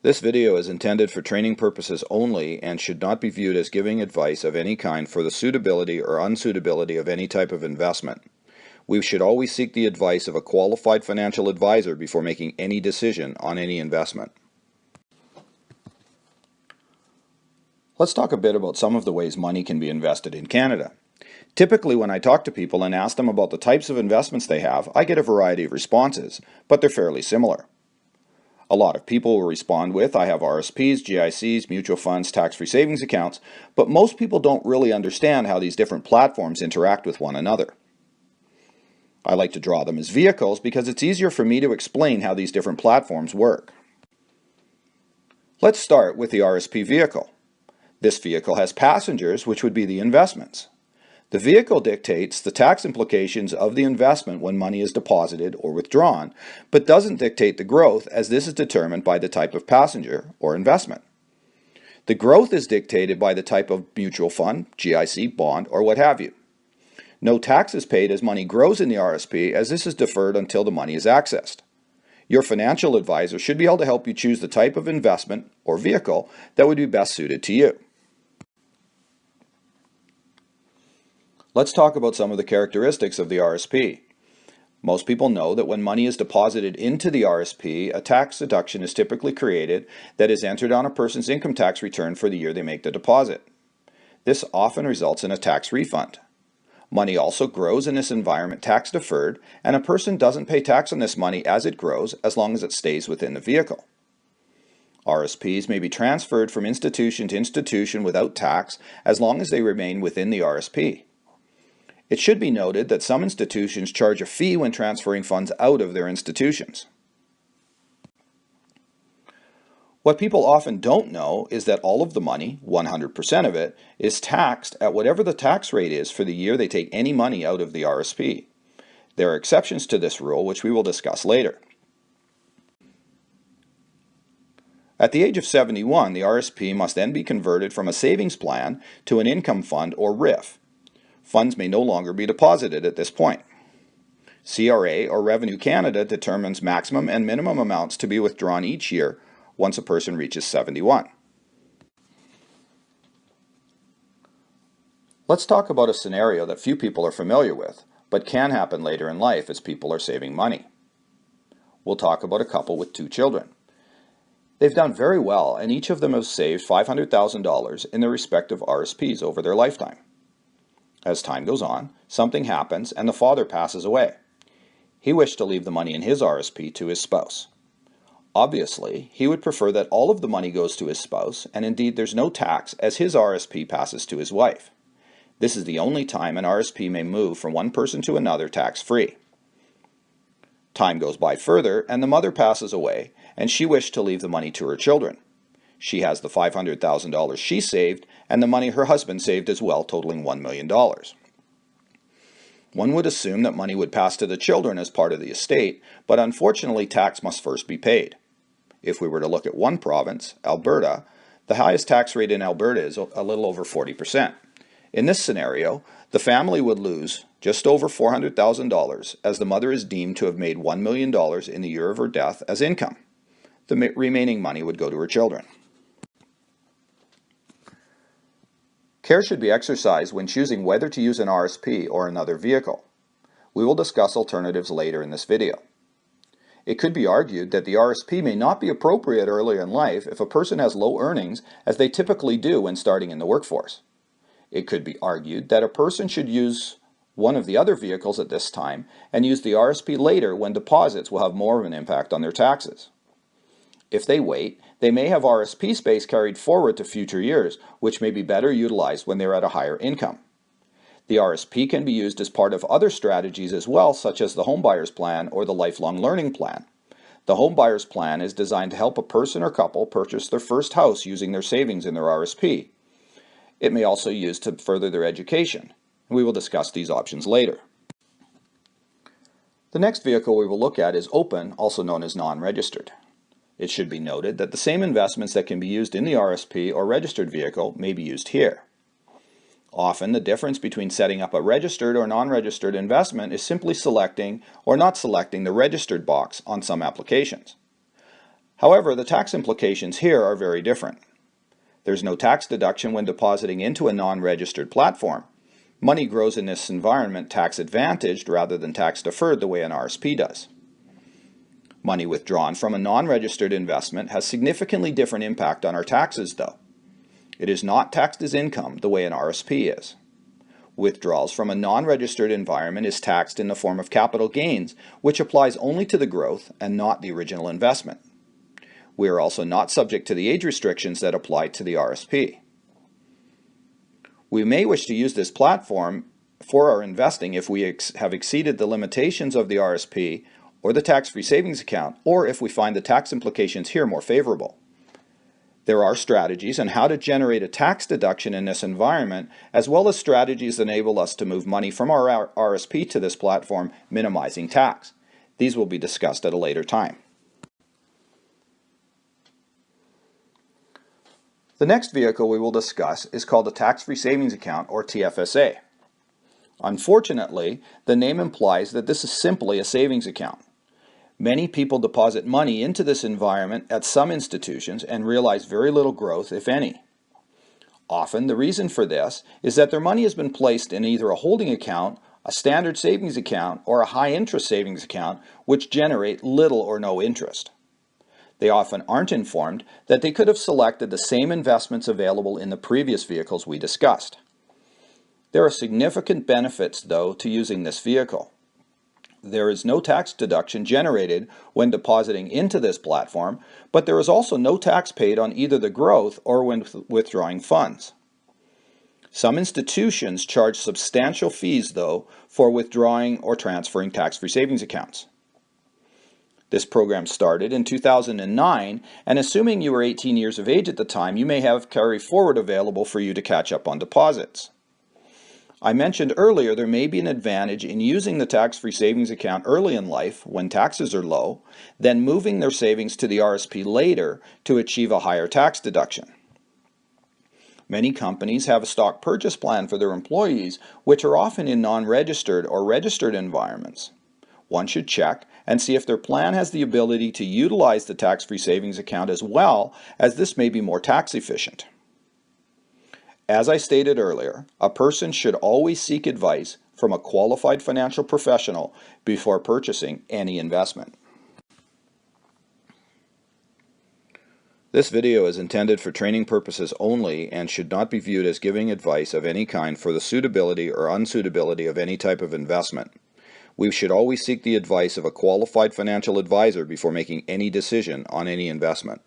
This video is intended for training purposes only and should not be viewed as giving advice of any kind for the suitability or unsuitability of any type of investment. We should always seek the advice of a qualified financial advisor before making any decision on any investment. Let's talk a bit about some of the ways money can be invested in Canada. Typically, when I talk to people and ask them about the types of investments they have, I get a variety of responses, but they're fairly similar. A lot of people will respond with, I have RSPs, GICs, mutual funds, tax-free savings accounts, but most people don't really understand how these different platforms interact with one another. I like to draw them as vehicles because it's easier for me to explain how these different platforms work. Let's start with the RSP vehicle. This vehicle has passengers, which would be the investments. The vehicle dictates the tax implications of the investment when money is deposited or withdrawn, but doesn't dictate the growth, as this is determined by the type of passenger or investment. The growth is dictated by the type of mutual fund, GIC, bond, or what have you. No tax is paid as money grows in the RSP, as this is deferred until the money is accessed. Your financial advisor should be able to help you choose the type of investment or vehicle that would be best suited to you. Let's talk about some of the characteristics of the RSP. Most people know that when money is deposited into the RSP, a tax deduction is typically created that is entered on a person's income tax return for the year they make the deposit. This often results in a tax refund. Money also grows in this environment tax deferred, and a person doesn't pay tax on this money as it grows as long as it stays within the vehicle. RSPs may be transferred from institution to institution without tax as long as they remain within the RSP. It should be noted that some institutions charge a fee when transferring funds out of their institutions. What people often don't know is that all of the money, 100% of it, is taxed at whatever the tax rate is for the year they take any money out of the RSP. There are exceptions to this rule, which we will discuss later. At the age of 71, the RSP must then be converted from a savings plan to an income fund or RIF. Funds may no longer be deposited at this point. CRA or Revenue Canada determines maximum and minimum amounts to be withdrawn each year once a person reaches 71. Let's talk about a scenario that few people are familiar with, but can happen later in life as people are saving money. We'll talk about a couple with 2 children. They've done very well, and each of them has saved $500,000 in their respective RSPs over their lifetime. As time goes on, something happens and the father passes away. He wished to leave the money in his RSP to his spouse. Obviously, he would prefer that all of the money goes to his spouse, and indeed there's no tax as his RSP passes to his wife. This is the only time an RSP may move from one person to another tax-free. Time goes by further and the mother passes away, and she wished to leave the money to her children. She has the $500,000 she saved and the money her husband saved as well, totaling $1 million. One would assume that money would pass to the children as part of the estate, but unfortunately tax must first be paid. If we were to look at one province, Alberta, the highest tax rate in Alberta is a little over 40%. In this scenario, the family would lose just over $400,000 as the mother is deemed to have made $1 million in the year of her death as income. The remaining money would go to her children. Care should be exercised when choosing whether to use an RSP or another vehicle. We will discuss alternatives later in this video. It could be argued that the RSP may not be appropriate earlier in life if a person has low earnings, as they typically do when starting in the workforce. It could be argued that a person should use one of the other vehicles at this time and use the RSP later when deposits will have more of an impact on their taxes. If they wait, they may have RSP space carried forward to future years, which may be better utilized when they're at a higher income. The RSP can be used as part of other strategies as well, such as the Homebuyers Plan or the Lifelong Learning Plan. The Homebuyers Plan is designed to help a person or couple purchase their first house using their savings in their RSP. It may also be used to further their education. We will discuss these options later. The next vehicle we will look at is open, also known as non-registered. It should be noted that the same investments that can be used in the RSP or registered vehicle may be used here. Often the difference between setting up a registered or non-registered investment is simply selecting or not selecting the registered box on some applications. However, the tax implications here are very different. There's no tax deduction when depositing into a non-registered platform. Money grows in this environment tax-advantaged rather than tax-deferred the way an RSP does. Money withdrawn from a non-registered investment has significantly different impact on our taxes, though. It is not taxed as income the way an RSP is. Withdrawals from a non-registered environment is taxed in the form of capital gains, which applies only to the growth and not the original investment. We are also not subject to the age restrictions that apply to the RSP. We may wish to use this platform for our investing if we have exceeded the limitations of the RSP or the tax-free savings account, or if we find the tax implications here more favorable. There are strategies on how to generate a tax deduction in this environment, as well as strategies that enable us to move money from our RSP to this platform, minimizing tax. These will be discussed at a later time. The next vehicle we will discuss is called a tax-free savings account, or TFSA. Unfortunately, the name implies that this is simply a savings account. Many people deposit money into this environment at some institutions and realize very little growth, if any. Often, the reason for this is that their money has been placed in either a holding account, a standard savings account, or a high-interest savings account, which generate little or no interest. They often aren't informed that they could have selected the same investments available in the previous vehicles we discussed. There are significant benefits, though, to using this vehicle. There is no tax deduction generated when depositing into this platform, but there is also no tax paid on either the growth or when withdrawing funds. Some institutions charge substantial fees, though, for withdrawing or transferring tax-free savings accounts. This program started in 2009, and assuming you were 18 years of age at the time, you may have carry forward available for you to catch up on deposits. I mentioned earlier there may be an advantage in using the tax-free savings account early in life when taxes are low, than moving their savings to the RSP later to achieve a higher tax deduction. Many companies have a stock purchase plan for their employees, which are often in non-registered or registered environments. One should check and see if their plan has the ability to utilize the tax-free savings account as well, as this may be more tax efficient. As I stated earlier, a person should always seek advice from a qualified financial professional before purchasing any investment. This video is intended for training purposes only and should not be viewed as giving advice of any kind for the suitability or unsuitability of any type of investment. We should always seek the advice of a qualified financial advisor before making any decision on any investment.